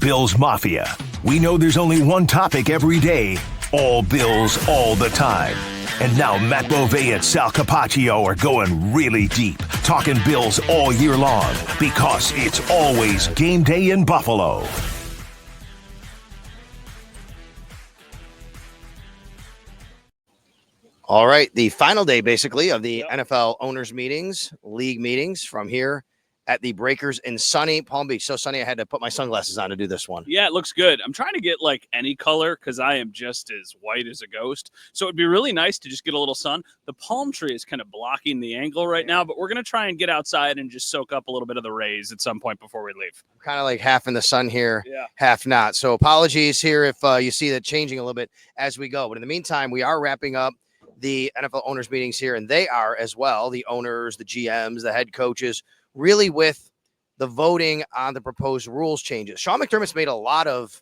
Bills Mafia. We know there's only one topic every day, all Bills all the time. And now Matt Bovee and Sal Capaccio are going really deep, talking Bills all year long, because it's always game day in Buffalo. All right, the final day, basically, of the NFL owners' meetings, league meetings from here at the Breakers in sunny Palm Beach. So sunny, I had to put my sunglasses on to do this one. Yeah, it looks good. I'm trying to get like any color because I am just as white as a ghost. So it'd be really nice to just get a little sun. The palm tree is kind of blocking the angle right now, but we're going to try and get outside and just soak up a little bit of the rays at some point before we leave. Kind of like half in the sun here, half not. So apologies here if you see that changing a little bit as we go. But in the meantime, we are wrapping up the NFL owners meetings here, and they are as well, the owners, the GMs, the head coaches, really with the voting on the proposed rules changes. Sean McDermott's made a lot of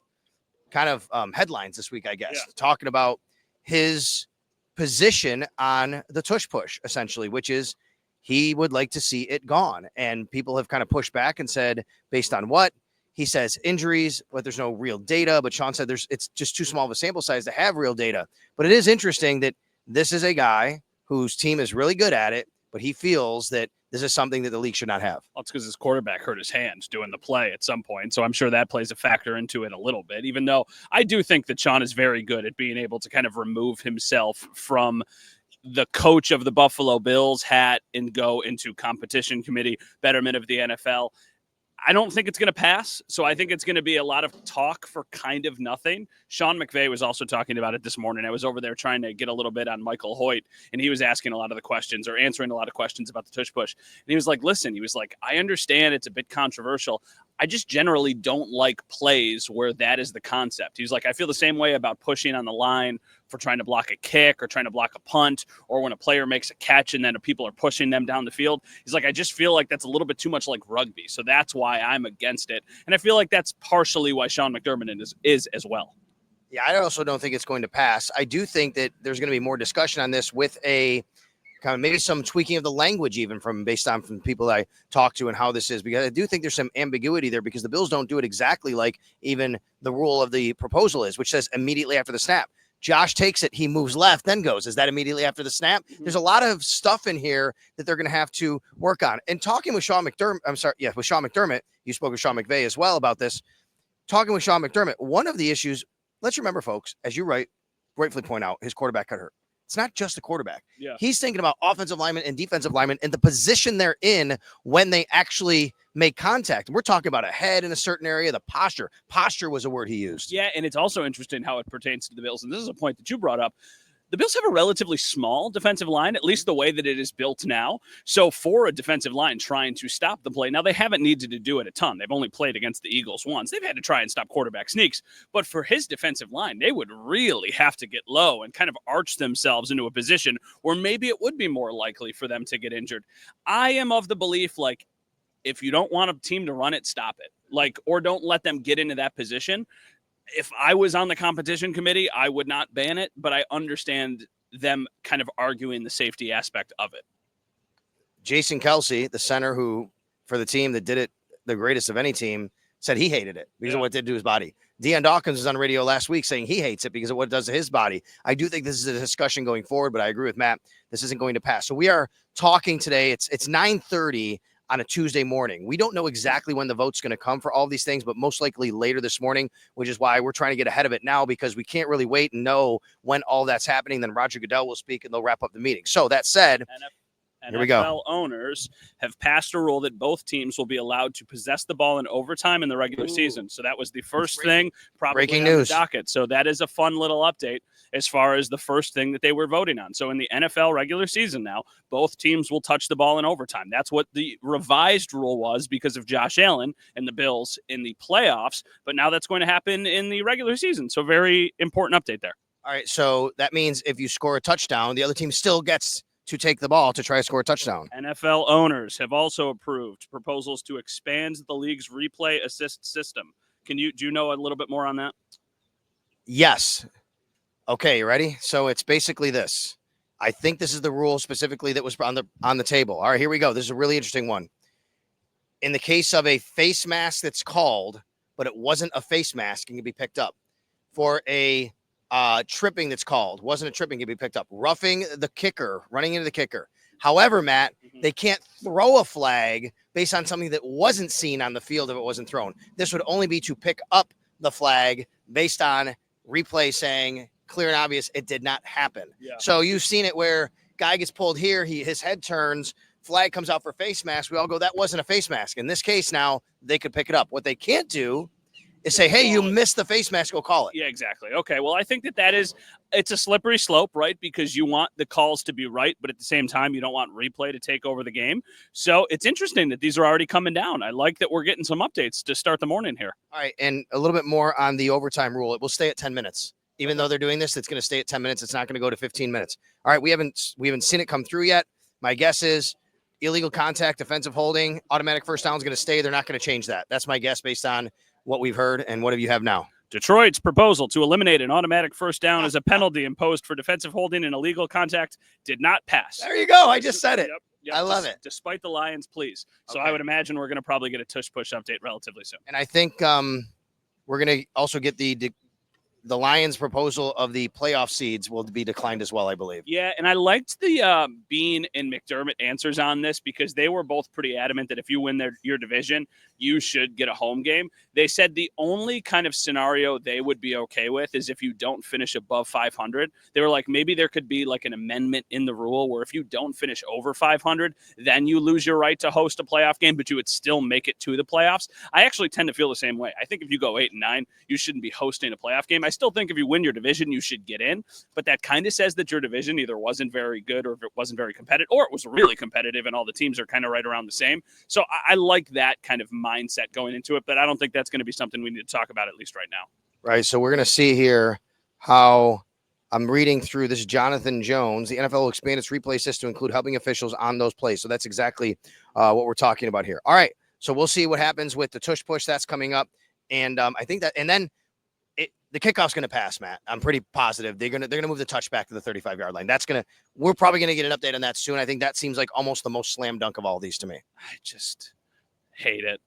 kind of headlines this week, I guess, talking about his position on the tush push, essentially, which is he would like to see it gone. And people have kind of pushed back and said, based on what? He says injuries, but there's no real data. But Sean said it's just too small of a sample size to have real data. But it is interesting that this is a guy whose team is really good at it, but he feels that this is something that the league should not have. Well, it's because his quarterback hurt his hand doing the play at some point. So I'm sure that plays a factor into it a little bit, even though I do think that Sean is very good at being able to kind of remove himself from the coach of the Buffalo Bills hat and go into competition committee, betterment of the NFL. I don't think it's going to pass, so I think it's going to be a lot of talk for kind of nothing. Sean McVay was also talking about it this morning. I was over there trying to get a little bit on Michael Hoecht, and he was asking a lot of the questions or answering a lot of questions about the tush push. And he was like, listen, he was like, I understand it's a bit controversial. I just generally don't like plays where that is the concept. He's like, I feel the same way about pushing on the line for trying to block a kick or trying to block a punt, or when a player makes a catch and then people are pushing them down the field. He's like, I just feel like that's a little bit too much like rugby. So that's why I'm against it. And I feel like that's partially why Sean McDermott is as well. Yeah, I also don't think it's going to pass. I do think that there's going to be more discussion on this with a kind of maybe some tweaking of the language, even from people I talk to, and how this is, because I do think there's some ambiguity there, because the Bills don't do it exactly like even the rule of the proposal is, which says immediately after the snap. Josh takes it, he moves left, then goes. Is that immediately after the snap? Mm-hmm. There's a lot of stuff in here that they're going to have to work on. And talking with Sean McDermott, with Sean McDermott, you spoke with Sean McVay as well about this. Talking with Sean McDermott, one of the issues, let's remember, folks, as you rightfully point out, his quarterback got hurt. It's not just the quarterback. Yeah. He's thinking about offensive linemen and defensive linemen and the position they're in when they actually make contact. We're talking about a head in a certain area, the posture. Posture was a word he used. Yeah, and it's also interesting how it pertains to the Bills. And this is a point that you brought up. The Bills have a relatively small defensive line, at least the way that it is built now. So for a defensive line trying to stop the play, now they haven't needed to do it a ton. They've only played against the Eagles once. They've had to try and stop quarterback sneaks. But for his defensive line, they would really have to get low and kind of arch themselves into a position where maybe it would be more likely for them to get injured. I am of the belief, like, if you don't want a team to run it, stop it. Like, or don't let them get into that position. If I was on the competition committee, I would not ban it, but I understand them kind of arguing the safety aspect of it. Jason Kelce, the center who, for the team that did it the greatest of any team, said he hated it because of what it did to his body. Deion Dawkins was on radio last week saying he hates it because of what it does to his body. I do think this is a discussion going forward, but I agree with Matt. This isn't going to pass. So we are talking today. It's 9:30 on a Tuesday morning. We don't know exactly when the vote's going to come for all these things, but most likely later this morning, which is why we're trying to get ahead of it now, because we can't really wait and know when all that's happening. Then Roger Goodell will speak and they'll wrap up the meeting. So that said, here we go. NFL owners have passed a rule that both teams will be allowed to possess the ball in overtime in the regular season. So that was the first thing probably breaking on news. The docket. So that is a fun little update as far as the first thing that they were voting on. So in the NFL regular season now, both teams will touch the ball in overtime. That's what the revised rule was because of Josh Allen and the Bills in the playoffs. But now that's going to happen in the regular season. So very important update there. All right. So that means if you score a touchdown, the other team still gets to take the ball to try to score a touchdown. NFL owners have also approved proposals to expand the league's replay assist system. Do you know a little bit more on that? Yes. Okay, you ready? So it's basically this. I think this is the rule specifically that was on the table. All right, here we go. This is a really interesting one. In the case of a face mask that's called but it wasn't a face mask and can be picked up. For a tripping that's called, wasn't a tripping, can be picked up. Roughing the kicker, running into the kicker. However, Matt, they can't throw a flag based on something that wasn't seen on the field if it wasn't thrown. This would only be to pick up the flag based on replay saying clear and obvious it did not happen. Yeah. So you've seen it where guy gets pulled here, his head turns, flag comes out for face mask. We all go, that wasn't a face mask. In this case, now they could pick it up. What they can't do is say, hey, you missed the face mask, go call it. Yeah, exactly. Okay, well, I think it's a slippery slope, right? Because you want the calls to be right, but at the same time, you don't want replay to take over the game. So it's interesting that these are already coming down. I like that we're getting some updates to start the morning here. All right, and a little bit more on the overtime rule. It will stay at 10 minutes. Even though they're doing this, it's going to stay at 10 minutes. It's not going to go to 15 minutes. All right, we haven't seen it come through yet. My guess is illegal contact, defensive holding, automatic first down is going to stay. They're not going to change that. That's my guess based on what we've heard. And what do you have now? Detroit's proposal to eliminate an automatic first down as a penalty imposed for defensive holding and illegal contact did not pass. There you go. I just said it. Yep. I love it. Despite the Lions' pleas. So Okay. I would imagine we're going to probably get a tush-push update relatively soon. And I think we're going to also get the Lions' proposal of the playoff seeds will be declined as well, I believe. Yeah, and I liked the Bean and McDermott answers on this because they were both pretty adamant that if you win your division, you should get a home game. They said the only kind of scenario they would be okay with is if you don't finish above 500. They were like, maybe there could be like an amendment in the rule where if you don't finish over 500, then you lose your right to host a playoff game, but you would still make it to the playoffs. I actually tend to feel the same way. I think if you go 8-9, you shouldn't be hosting a playoff game. I still think if you win your division, you should get in, but that kind of says that your division either wasn't very good or if it wasn't very competitive or it was really competitive and all the teams are kind of right around the same. So I like that kind of mindset going into it, but I don't think that's going to be something we need to talk about at least right now. Right. So we're going to see here how I'm reading through this. Jonathan Jones, the NFL will expand its replay system to include helping officials on those plays. So that's exactly what we're talking about here. All right. So we'll see what happens with the tush push that's coming up. And I think that, and then the kickoff's going to pass, Matt. I'm pretty positive they're going to move the touchback to the 35-yard line. We're probably going to get an update on that soon. I think that seems like almost the most slam dunk of all these to me. I just hate it.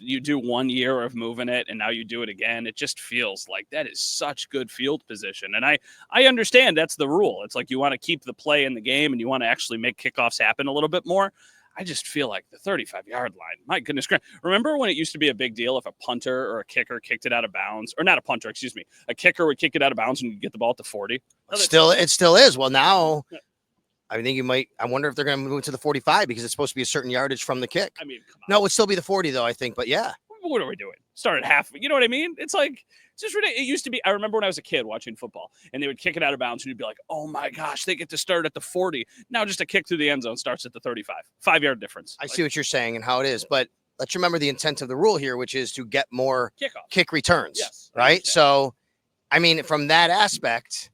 You do 1 year of moving it and now you do it again. It just feels like that is such good field position. And I understand that's the rule. It's like you want to keep the play in the game and you want to actually make kickoffs happen a little bit more. I just feel like the 35-yard line, my goodness. Remember when it used to be a big deal if a punter or a kicker kicked it out of bounds, or not a punter, excuse me, a kicker would kick it out of bounds and you get the ball at the 40? It still is. Well, now I think I wonder if they're going to move it to the 45 because it's supposed to be a certain yardage from the kick. I mean, come on. No, it would still be the 40 though, I think, but yeah. What are we doing? Start at half. You know what I mean? It's like, it's just ridiculous. It used to be, I remember when I was a kid watching football and they would kick it out of bounds and you'd be like, oh my gosh, they get to start at the 40. Now just a kick through the end zone starts at the 35. 5-yard difference. I see what you're saying and how it is, but let's remember the intent of the rule here, which is to get more kick returns. Yes, right? So, I mean, from that aspect,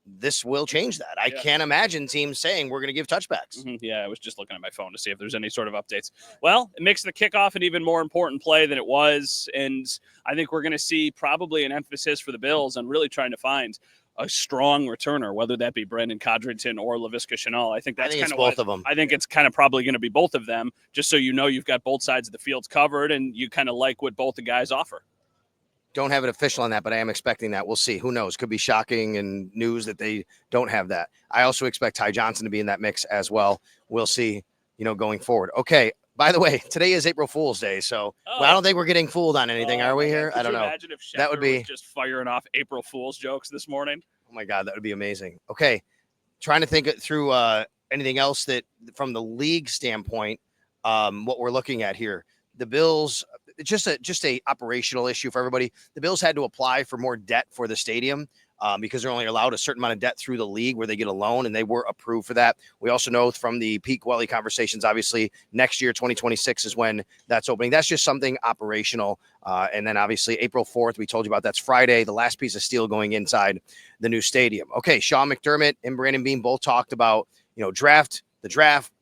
this will change that. I can't imagine teams saying we're going to give touchbacks. Mm-hmm. Yeah, I was just looking at my phone to see if there's any sort of updates. Well, it makes the kickoff an even more important play than it was, and I think we're going to see probably an emphasis for the Bills on really trying to find a strong returner, whether that be Brandon Codrington or Laviska Shenault. I think it's both of them. I think it's kind of probably going to be both of them, just so you know you've got both sides of the fields covered and you kind of like what both the guys offer. Don't have it official on that, but I am expecting that. We'll see. Who knows? Could be shocking and news that they don't have that. I also expect Ty Johnson to be in that mix as well. We'll see, going forward. Okay. By the way, today is April Fool's Day, so I don't think we're getting fooled on anything, are we here? I don't know. Imagine if that would be was just firing off April Fool's jokes this morning. Oh my God, that would be amazing. Okay. Trying to think it through anything else that from the league standpoint, what we're looking at here. The Bills, just a operational issue for everybody. The Bills had to apply for more debt for the stadium because they're only allowed a certain amount of debt through the league where they get a loan, and they were approved for that. We also know from the Pete Gwelly conversations, obviously next year, 2026 is when that's opening. That's just something operational. And then obviously April 4th, we told you about, that's Friday, the last piece of steel going inside the new stadium. Okay. Sean McDermott and Brandon Beane both talked about, the draft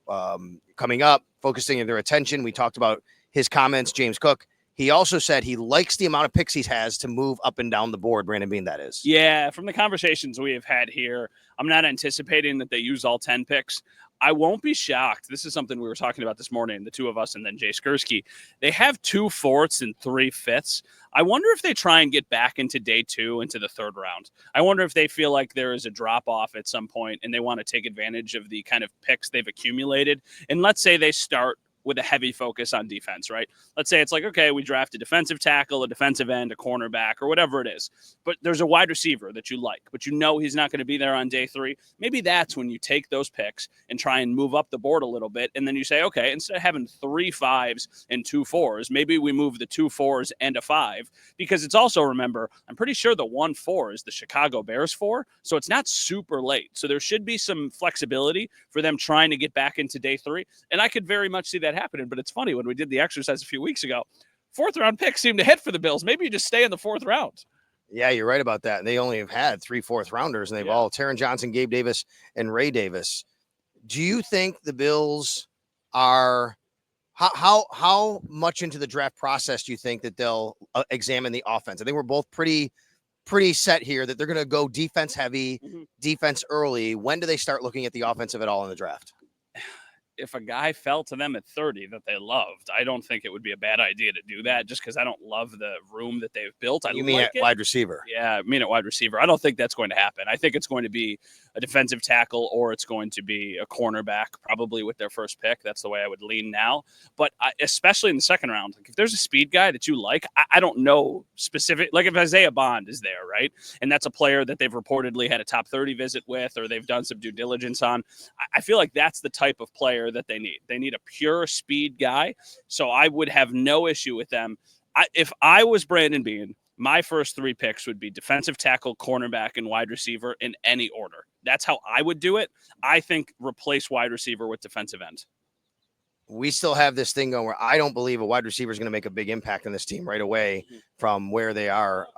coming up, focusing their attention. We talked about his comments. James Cook, He also said he likes the amount of picks he has to move up and down the board. Brandon Beane, that is. Yeah, from the conversations we have had here, I'm not anticipating that they use all 10 picks. I won't be shocked. This is something we were talking about this morning, the two of us and then Jay Skursky. They have 2 4ths and 3 5ths. I wonder if they try and get back into day 2, into the 3rd round. I wonder if they feel like there is a drop off at some point and they want to take advantage of the kind of picks they've accumulated. And let's say they start with a heavy focus on defense, right? Let's say it's like, okay, we draft a defensive tackle, a defensive end, a cornerback, or whatever it is. But there's a wide receiver that you like, but you know he's not going to be there on day 3. Maybe that's when you take those picks and try and move up the board a little bit. And then you say, okay, instead of having 3 5s and 2 4s, maybe we move the 2 4s and a 5. Because it's also, remember, I'm pretty sure the 1 4 is the Chicago Bears 4. So it's not super late. So there should be some flexibility for them trying to get back into day 3. And I could very much see that happening, but it's funny when we did the exercise a few weeks ago, 4th round picks seem to hit for the Bills. Maybe you just stay in the 4th round. Yeah, you're right about that. They only have had 3 4th rounders, and they've all Taron Johnson, Gabe Davis, and Ray Davis. Do you think the Bills are how much into the draft process do you think that they'll examine the offense? I think we're both pretty set here that they're going to go defense heavy, defense early. When do they start looking at the offensive at all in the draft? If a guy fell to them at 30 that they loved, I don't think it would be a bad idea to do that just because I don't love the room that they've built. You mean at wide receiver? Yeah, I mean at wide receiver. I don't think that's going to happen. I think it's going to be a defensive tackle or it's going to be a cornerback, probably with their first pick. That's the way I would lean now. But especially in the 2nd round, like if there's a speed guy that you like, I don't know specific. Like if Isaiah Bond is there, right? And that's a player that they've reportedly had a top 30 visit with or they've done some due diligence on. I feel like that's the type of player that they need. They need a pure speed guy. So I would have no issue with them. If I was Brandon Beane, my first 3 picks would be defensive tackle, cornerback, and wide receiver in any order. That's how I would do it. I think replace wide receiver with defensive end. We still have this thing going where I don't believe a wide receiver is going to make a big impact on this team right away from where they are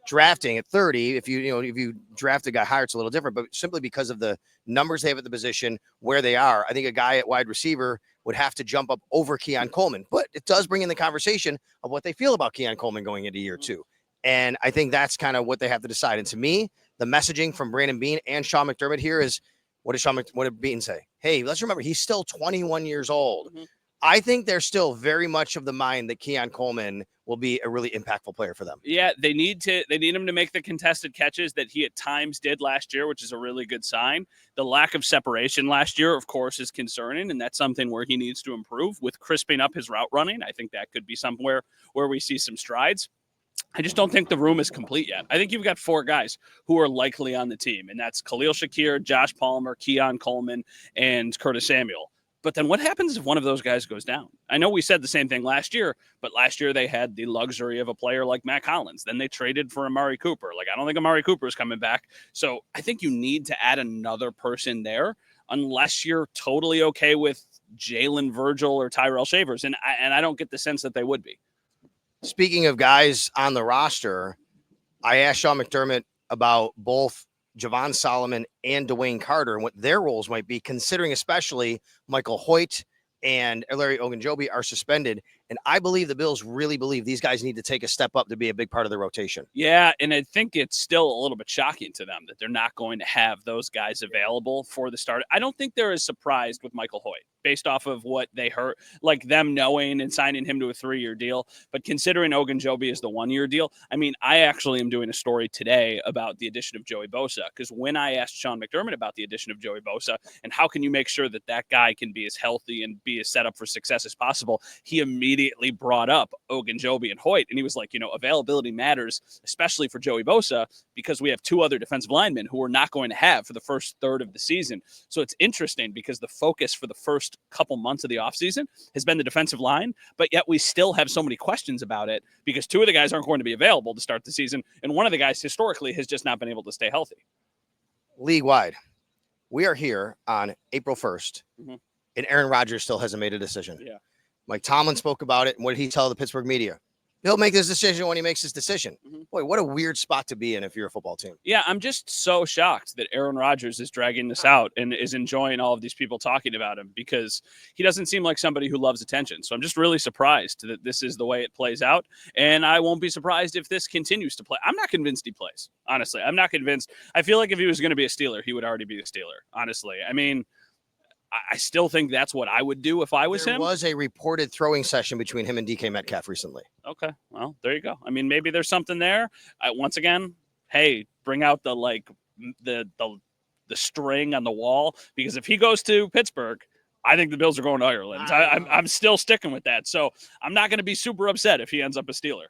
drafting at 30. If you draft a guy higher, it's a little different, but simply because of the numbers they have at the position where they are, I think a guy at wide receiver would have to jump up over Keon Coleman, but it does bring in the conversation of what they feel about Keon Coleman going into year 2. And I think that's kind of what they have to decide. And to me, the messaging from Brandon Beane and Sean McDermott here is, what did Beane say? Hey, let's remember, he's still 21 years old. I think they're still very much of the mind that Keon Coleman will be a really impactful player for them. Yeah, they need him to make the contested catches that he at times did last year, which is a really good sign. The lack of separation last year, of course, is concerning, and that's something where he needs to improve with crisping up his route running. I think that could be somewhere where we see some strides. I just don't think the room is complete yet. I think you've got 4 guys who are likely on the team, and that's Khalil Shakir, Josh Palmer, Keon Coleman, and Curtis Samuel. But then what happens if one of those guys goes down? I know we said the same thing last year, but last year they had the luxury of a player like Matt Collins. Then they traded for Amari Cooper. Like, I don't think Amari Cooper is coming back. So I think you need to add another person there unless you're totally okay with Jalen Virgil or Tyrell Shavers. And I don't get the sense that they would be. Speaking of guys on the roster, I asked Sean McDermott about both Javon Solomon and Dwayne Carter and what their roles might be, considering especially Michael Hoecht and Larry Ogunjobi are suspended. And I believe the Bills really believe these guys need to take a step up to be a big part of the rotation. Yeah, and I think it's still a little bit shocking to them that they're not going to have those guys available for the start. I don't think they're as surprised with Michael Hoecht based off of what they heard, like them knowing and signing him to a 3-year deal. But considering Ogunjobi is the 1-year deal, I mean, I actually am doing a story today about the addition of Joey Bosa, because when I asked Sean McDermott about the addition of Joey Bosa and how can you make sure that that guy can be as healthy and be as set up for success as possible, he immediately brought up Ogunjobi and Hoecht. And he was like, availability matters, especially for Joey Bosa, because we have 2 other defensive linemen who we're not going to have for the first third of the season. So it's interesting because the focus for the first couple months of the offseason has been the defensive line, but yet we still have so many questions about it because 2 of the guys aren't going to be available to start the season, and one of the guys historically has just not been able to stay healthy. League-wide, we are here on April 1st, and Aaron Rodgers still hasn't made a decision. Yeah. Mike Tomlin spoke about it, and what did he tell the Pittsburgh media? He'll make this decision when he makes his decision. Mhm. Boy, what a weird spot to be in if you're a football team. Yeah, I'm just so shocked that Aaron Rodgers is dragging this out and is enjoying all of these people talking about him because he doesn't seem like somebody who loves attention. So I'm just really surprised that this is the way it plays out. And I won't be surprised if this continues to play. I'm not convinced he plays, honestly. I'm not convinced. I feel like if he was going to be a Steeler, he would already be a Steeler, honestly. I mean, I still think that's what I would do if I was him. There was a reported throwing session between him and DK Metcalf recently. Okay, well, there you go. I mean, maybe there's something there. Once again, hey, bring out the string on the wall, because if he goes to Pittsburgh, I think the Bills are going to Ireland. I'm still sticking with that. So I'm not going to be super upset if he ends up a Steeler.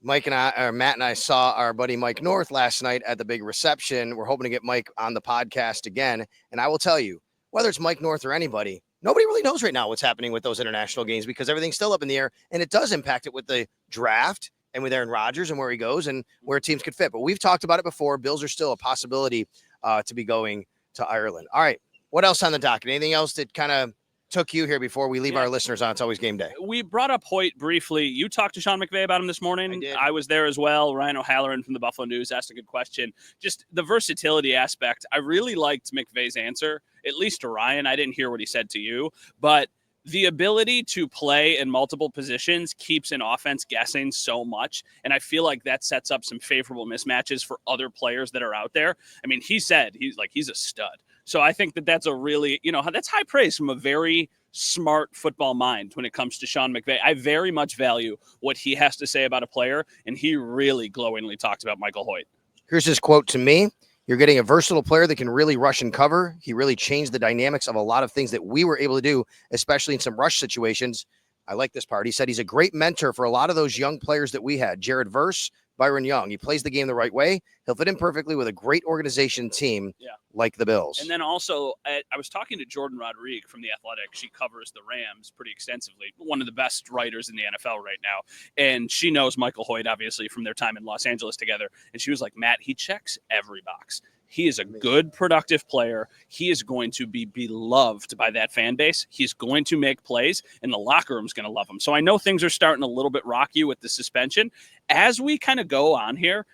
Matt and I saw our buddy Mike North last night at the big reception. We're hoping to get Mike on the podcast again. And I will tell you, whether it's Mike North or anybody, nobody really knows right now what's happening with those international games because everything's still up in the air, and it does impact it with the draft and with Aaron Rodgers and where he goes and where teams could fit. But we've talked about it before. Bills are still a possibility to be going to Ireland. All right. What else on the docket? Anything else that kind of took you here before we leave our listeners on? It's always game day. We brought up Hoyt briefly. You talked to Sean McVay about him this morning. I did. I was there as well. Ryan O'Halloran from the Buffalo News asked a good question. Just the versatility aspect. I really liked McVay's answer, at least to Ryan. I didn't hear what he said to you, but the ability to play in multiple positions keeps an offense guessing so much. And I feel like that sets up some favorable mismatches for other players that are out there. I mean, he said he's a stud. So I think that's a really, that's high praise from a very smart football mind when it comes to Sean McVay. I very much value what he has to say about a player, and he really glowingly talked about Michael Hoecht. Here's his quote to me. You're getting a versatile player that can really rush and cover. He really changed the dynamics of a lot of things that we were able to do, especially in some rush situations. I like this part. He said he's a great mentor for a lot of those young players that we had. Jared Verse, Byron Young. He plays the game the right way. He'll fit in perfectly with a great organization team like the Bills. And then also, I was talking to Jordan Rodriguez from The Athletic. She covers the Rams pretty extensively. One of the best writers in the NFL right now. And she knows Michael Hoecht, obviously, from their time in Los Angeles together. And she was like, Matt, he checks every box. He is a good, productive player. He is going to be beloved by that fan base. He's going to make plays, and the locker room's going to love him. So I know things are starting a little bit rocky with the suspension. As we kind of go on here,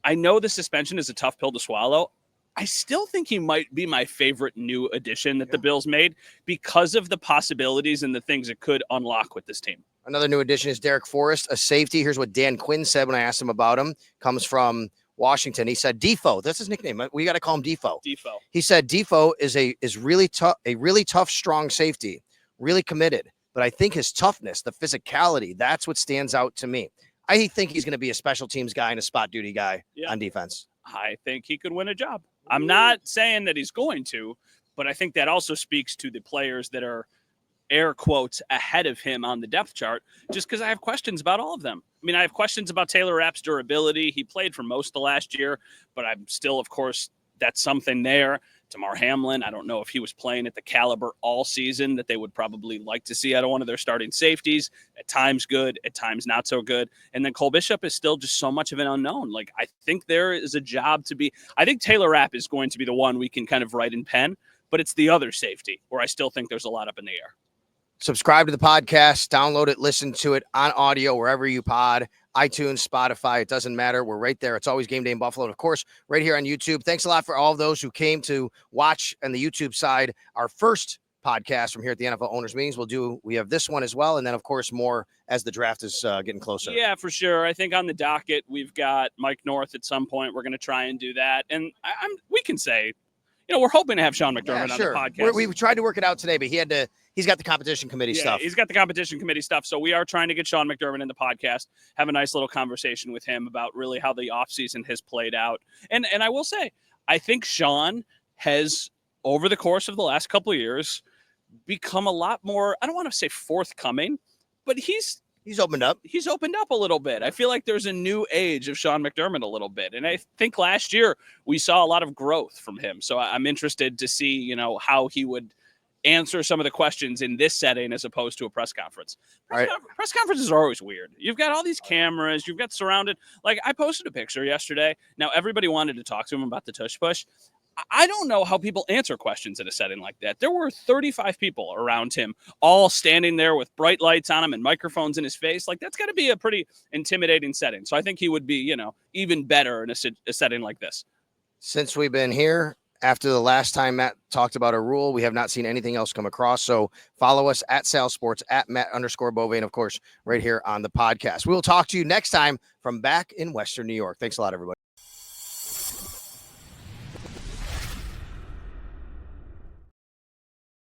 I know the suspension is a tough pill to swallow. I still think he might be my favorite new addition that the Bills made because of the possibilities and the things it could unlock with this team. Another new addition is Derek Forrest, a safety. Here's what Dan Quinn said when I asked him about him. Comes from Washington. He said Defo. That's his nickname. We got to call him Defo. Defo. He said Defo is really tough, a really tough, strong safety, really committed. But I think his toughness, the physicality, that's what stands out to me. I think he's going to be a special teams guy and a spot duty guy on defense. I think he could win a job. I'm not saying that he's going to, but I think that also speaks to the players that are air quotes ahead of him on the depth chart, just because I have questions about all of them. I mean, I have questions about Taylor Rapp's durability. He played for most of the last year, but I'm still, of course, that's something there. Damar Hamlin, I don't know if he was playing at the caliber all season that they would probably like to see out of one of their starting safeties. At times good, at times not so good. And then Cole Bishop is still just so much of an unknown. Like, I think there is a job to be. I think Taylor Rapp is going to be the one we can kind of write in pen, but it's the other safety where I still think there's a lot up in the air. Subscribe to the podcast, download it, listen to it on audio, wherever you pod, iTunes, Spotify, it doesn't matter. We're right there. It's always Game Day in Buffalo. And of course, right here on YouTube. Thanks a lot for all of those who came to watch on the YouTube side. Our first podcast from here at the NFL Owners Meetings. We have this one as well. And then of course, more as the draft is getting closer. Yeah, for sure. I think on the docket, we've got Mike North at some point. We're going to try and do that. And we can say, we're hoping to have Sean McDermott on the podcast. We tried to work it out today, but he's got the competition committee stuff. He's got the competition committee stuff. So we are trying to get Sean McDermott in the podcast, have a nice little conversation with him about really how the offseason has played out. And I will say, I think Sean has, over the course of the last couple of years, become a lot more, I don't want to say forthcoming, but he's opened up. He's opened up a little bit. I feel like there's a new age of Sean McDermott a little bit. And I think last year we saw a lot of growth from him. So I'm interested to see, how he would answer some of the questions in this setting as opposed to a press conference. Press conferences are always weird. You've got all these cameras. You've got surrounded. Like, I posted a picture yesterday. Now, everybody wanted to talk to him about the tush push. I don't know how people answer questions in a setting like that. There were 35 people around him, all standing there with bright lights on him and microphones in his face. Like, that's got to be a pretty intimidating setting. So I think he would be, even better in a setting like this. Since we've been here, after the last time Matt talked about a rule, we have not seen anything else come across. So follow us at Sal Sports, at Matt_Bove, and of course, right here on the podcast. We will talk to you next time from back in Western New York. Thanks a lot, everybody.